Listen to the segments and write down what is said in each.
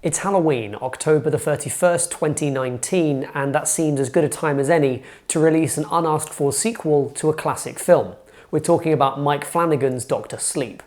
It's Halloween, October the 31st, 2019, and that seems as good a time as any to release an unasked for sequel to a classic film. We're talking about Mike Flanagan's Dr. Sleep.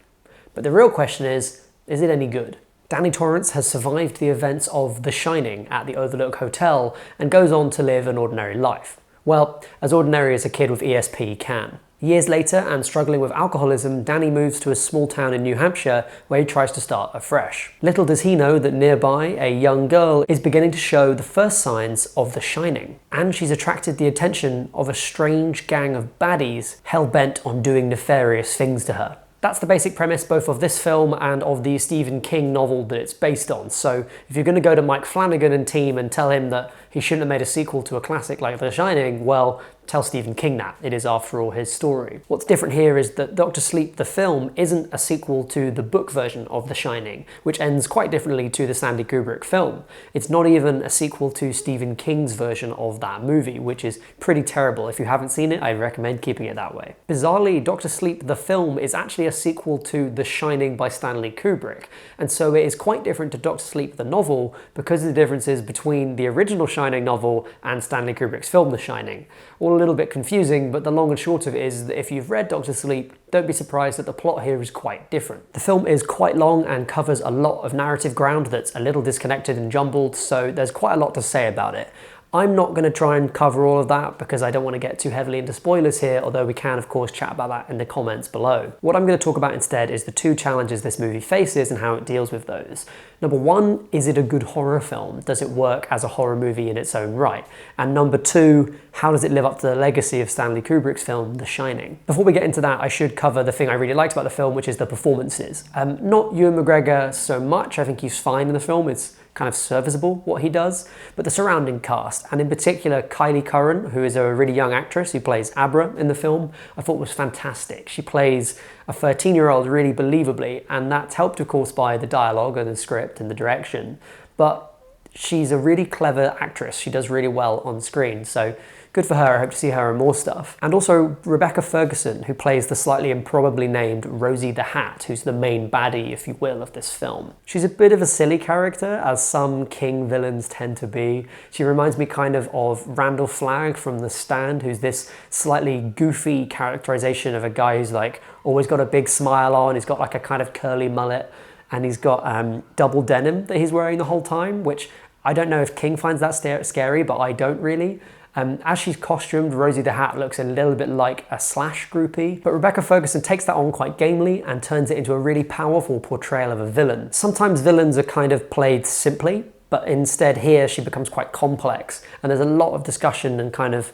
But the real question is it any good? Danny Torrance has survived the events of The Shining at the Overlook Hotel and goes on to live an ordinary life. Well, as ordinary as a kid with ESP can. Years later, and struggling with alcoholism, Danny moves to a small town in New Hampshire where he tries to start afresh. Little does he know that nearby, a young girl is beginning to show the first signs of The Shining. And she's attracted the attention of a strange gang of baddies hell-bent on doing nefarious things to her. That's the basic premise both of this film and of the Stephen King novel that it's based on. So if you're going to go to Mike Flanagan and team and tell him that he shouldn't have made a sequel to a classic like The Shining, well, tell Stephen King that. It is, after all, his story. What's different here is that Dr. Sleep, the film, isn't a sequel to the book version of The Shining, which ends quite differently to the Stanley Kubrick film. It's not even a sequel to Stephen King's version of that movie, which is pretty terrible. If you haven't seen it, I recommend keeping it that way. Bizarrely, Dr. Sleep, the film, is actually a sequel to The Shining by Stanley Kubrick, and so it is quite different to Dr. Sleep, the novel, because of the differences between the original Shining novel and Stanley Kubrick's film The Shining. All a little bit confusing, but the long and short of it is that if you've read Dr. Sleep, don't be surprised that the plot here is quite different. The film is quite long and covers a lot of narrative ground that's a little disconnected and jumbled, so there's quite a lot to say about it. I'm not going to try and cover all of that because I don't want to get too heavily into spoilers here, although we can of course chat about that in the comments below. What I'm going to talk about instead is the two challenges this movie faces and how it deals with those. Number one, is it a good horror film? Does it work as a horror movie in its own right? And number two, how does it live up to the legacy of Stanley Kubrick's film, The Shining? Before we get into that, I should cover the thing I really liked about the film, which is the performances. Not Ewan Mcgregor so much. I think he's fine in the film. It's kind of serviceable what he does, but the surrounding cast, and in particular Kyleigh Curran, who is a really young actress who plays Abra in the film, I thought was fantastic. She plays a 13-year-old really believably, and that's helped of course by the dialogue and the script and the direction, but she's a really clever actress. She does really well on screen, so good for her. I hope to see her in more stuff. And also Rebecca Ferguson, who plays the slightly improbably named Rosie the Hat, who's the main baddie, if you will, of this film. She's a bit of a silly character, as some King villains tend to be. She reminds me kind of Randall Flagg from The Stand, who's this slightly goofy characterization of a guy who's like always got a big smile on, he's got like a kind of curly mullet, and he's got double denim that he's wearing the whole time, which I don't know if King finds that scary, but I don't really. As she's costumed, Rosie the Hat looks a little bit like a Slash groupie, but Rebecca Ferguson takes that on quite gamely and turns it into a really powerful portrayal of a villain. Sometimes villains are kind of played simply, but instead here she becomes quite complex, and there's a lot of discussion and kind of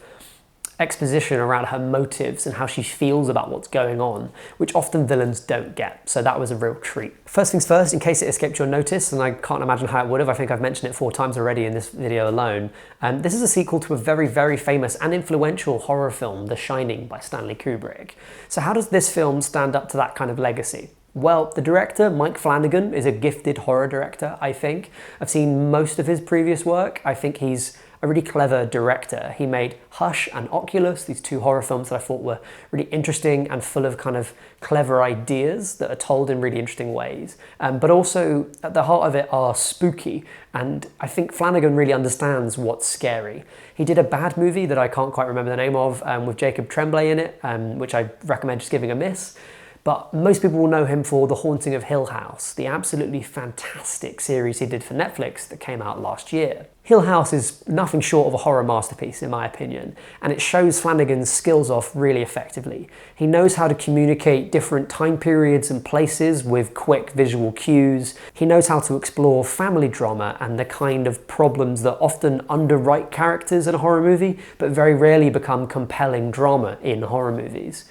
exposition around her motives and how she feels about what's going on, which often villains don't get, so that was a real treat. First things first, in case it escaped your notice, and I can't imagine how it would have, I think I've mentioned it 4 times already in this video alone, this is a sequel to a very, very famous and influential horror film, The Shining by Stanley Kubrick. So how does this film stand up to that kind of legacy? Well, the director, Mike Flanagan, is a gifted horror director, I think. I've seen most of his previous work. I think he's a really clever director. He made Hush and Oculus, these 2 horror films that I thought were really interesting and full of kind of clever ideas that are told in really interesting ways. But also at the heart of it are spooky, and I think Flanagan really understands what's scary. He did a bad movie that I can't quite remember the name of, with Jacob Tremblay in it, which I recommend just giving a miss. But most people will know him for The Haunting of Hill House, the absolutely fantastic series he did for Netflix that came out last year. Hill House is nothing short of a horror masterpiece in my opinion, and it shows Flanagan's skills off really effectively. He knows how to communicate different time periods and places with quick visual cues. He knows how to explore family drama and the kind of problems that often underwrite characters in a horror movie, but very rarely become compelling drama in horror movies.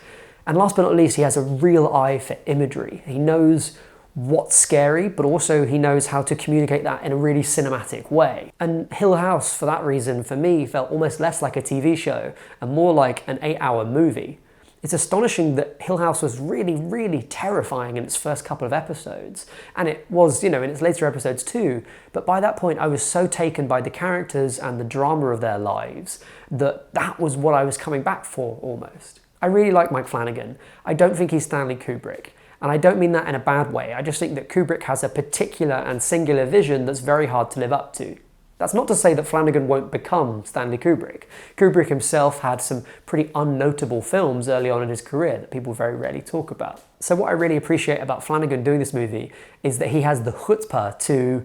And last but not least, he has a real eye for imagery. He knows what's scary, but also he knows how to communicate that in a really cinematic way. And Hill House, for that reason, for me, felt almost less like a TV show and more like an 8-hour movie. It's astonishing that Hill House was really, really terrifying in its first couple of episodes. And it was, in its later episodes too. But by that point, I was so taken by the characters and the drama of their lives that that was what I was coming back for, almost. I really like Mike Flanagan. I don't think he's Stanley Kubrick. And I don't mean that in a bad way. I just think that Kubrick has a particular and singular vision that's very hard to live up to. That's not to say that Flanagan won't become Stanley Kubrick. Kubrick himself had some pretty unnotable films early on in his career that people very rarely talk about. So what I really appreciate about Flanagan doing this movie is that he has the chutzpah to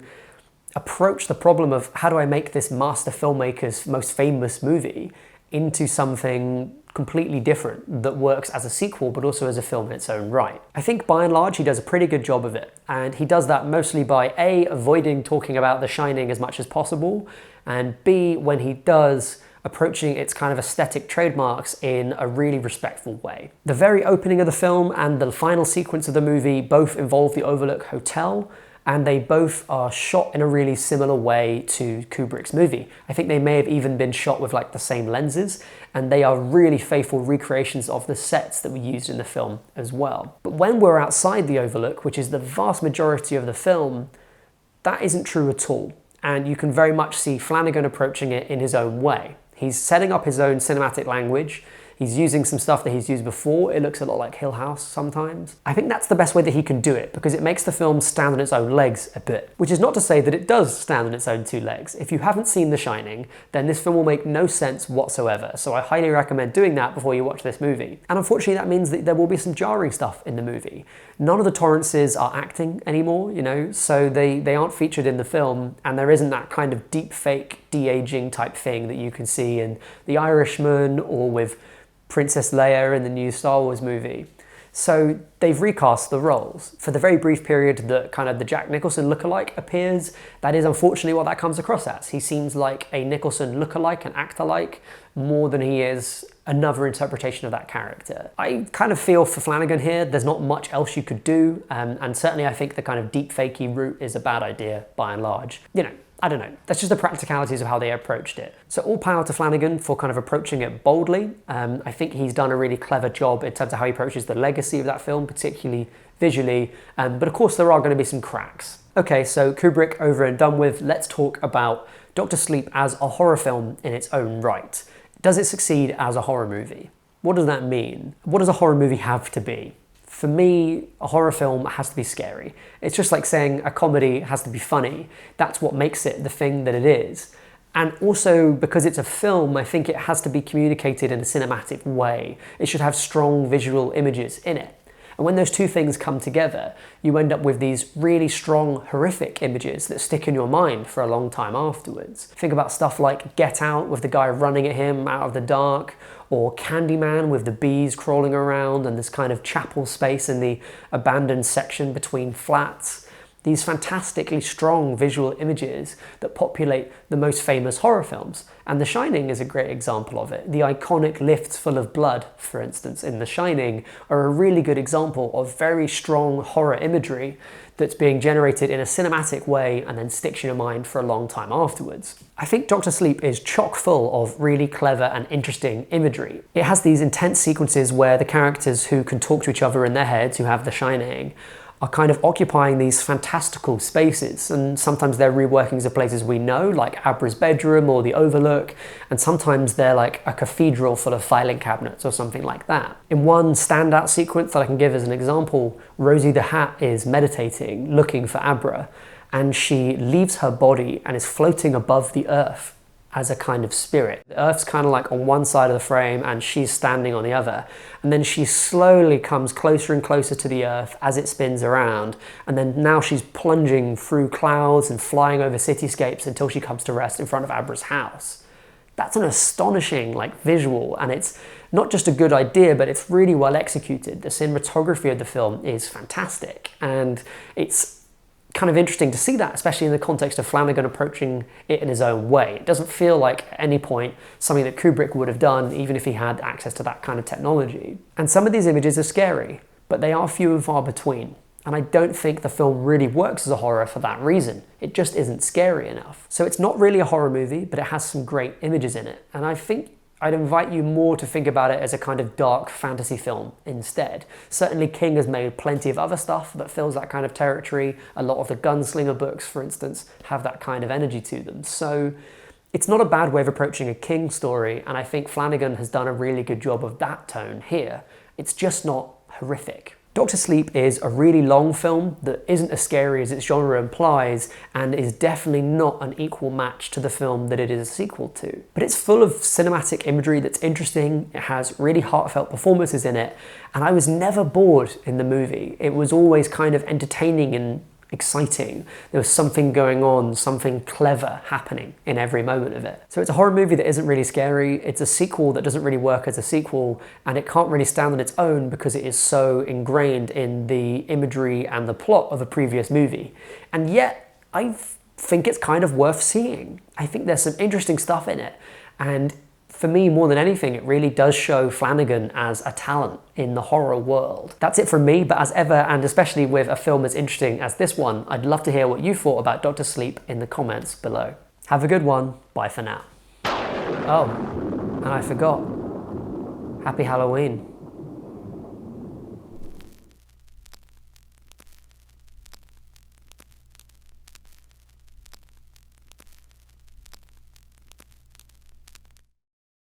approach the problem of how do I make this master filmmaker's most famous movie into something completely different that works as a sequel but also as a film in its own right. I think by and large he does a pretty good job of it, and he does that mostly by A, avoiding talking about The Shining as much as possible, and B, when he does, approaching its kind of aesthetic trademarks in a really respectful way. The very opening of the film and the final sequence of the movie both involve the Overlook Hotel, and they both are shot in a really similar way to Kubrick's movie. I think they may have even been shot with like the same lenses, and they are really faithful recreations of the sets that were used in the film as well. But when we're outside the Overlook, which is the vast majority of the film, that isn't true at all. And you can very much see Flanagan approaching it in his own way. He's setting up his own cinematic language. He's using some stuff that he's used before. It looks a lot like Hill House sometimes. I think that's the best way that he can do it, because it makes the film stand on its own legs a bit. Which is not to say that it does stand on its own two legs. If you haven't seen The Shining, then this film will make no sense whatsoever. So I highly recommend doing that before you watch this movie. And unfortunately that means that there will be some jarring stuff in the movie. None of the Torrances are acting anymore, you know, so they aren't featured in the film, and there isn't that kind of deep fake de-aging type thing that you can see in The Irishman or with Princess Leia in the new Star Wars movie. So they've recast the roles. For the very brief period that kind of the Jack Nicholson lookalike appears, that is unfortunately what that comes across as. He seems like a Nicholson lookalike, an actor-like, more than he is another interpretation of that character. I kind of feel for Flanagan here, there's not much else you could do, and certainly I think the kind of deep fakey route is a bad idea by and large. You know, I don't know, that's just the practicalities of how they approached it. So all power to Flanagan for kind of approaching it boldly. I think he's done a really clever job in terms of how he approaches the legacy of that film, particularly visually, but of course there are going to be some cracks. Okay, so Kubrick over and done with, let's talk about Dr. Sleep as a horror film in its own right. Does it succeed as a horror movie? What does that mean? What does a horror movie have to be? For me, a horror film has to be scary. It's just like saying a comedy has to be funny. That's what makes it the thing that it is. And also, because it's a film, I think it has to be communicated in a cinematic way. It should have strong visual images in it. And when those two things come together, you end up with these really strong, horrific images that stick in your mind for a long time afterwards. Think about stuff like Get Out with the guy running at him out of the dark, or Candyman with the bees crawling around and this kind of chapel space in the abandoned section between flats. These fantastically strong visual images that populate the most famous horror films. And The Shining is a great example of it. The iconic lifts full of blood, for instance, in The Shining are a really good example of very strong horror imagery that's being generated in a cinematic way and then sticks in your mind for a long time afterwards. I think Dr. Sleep is chock full of really clever and interesting imagery. It has these intense sequences where the characters who can talk to each other in their heads, who have The Shining, are kind of occupying these fantastical spaces, and sometimes they're reworkings of places we know, like Abra's bedroom or the Overlook, and sometimes they're like a cathedral full of filing cabinets or something like that. In one standout sequence that I can give as an example, Rosie the Hat is meditating, looking for Abra, and she leaves her body and is floating above the earth as a kind of spirit. The Earth's kind of like on one side of the frame and she's standing on the other. And then she slowly comes closer and closer to the Earth as it spins around. And then now she's plunging through clouds and flying over cityscapes until she comes to rest in front of Abra's house. That's an astonishing visual, and it's not just a good idea, but it's really well executed. The cinematography of the film is fantastic, and it's kind of interesting to see that, especially in the context of Flanagan approaching it in his own way. It doesn't feel like at any point something that Kubrick would have done, even if he had access to that kind of technology. And some of these images are scary, but they are few and far between. And I don't think the film really works as a horror for that reason. It just isn't scary enough. So it's not really a horror movie, but it has some great images in it. And I think I'd invite you more to think about it as a kind of dark fantasy film instead. Certainly King has made plenty of other stuff that fills that kind of territory. A lot of the Gunslinger books, for instance, have that kind of energy to them. So it's not a bad way of approaching a King story, and I think Flanagan has done a really good job of that tone here. It's just not horrific. Dr. Sleep is a really long film that isn't as scary as its genre implies and is definitely not an equal match to the film that it is a sequel to. But it's full of cinematic imagery that's interesting, it has really heartfelt performances in it, and I was never bored in the movie. It was always kind of entertaining and exciting. There was something going on, something clever happening in every moment of it. So it's a horror movie that isn't really scary, it's a sequel that doesn't really work as a sequel, and it can't really stand on its own because it is so ingrained in the imagery and the plot of a previous movie. And yet, I think it's kind of worth seeing. I think there's some interesting stuff in it, and for me, more than anything, it really does show Flanagan as a talent in the horror world. That's it from me, but as ever, and especially with a film as interesting as this one, I'd love to hear what you thought about Dr. Sleep in the comments below. Have a good one. Bye for now. Oh, and I forgot. Happy Halloween.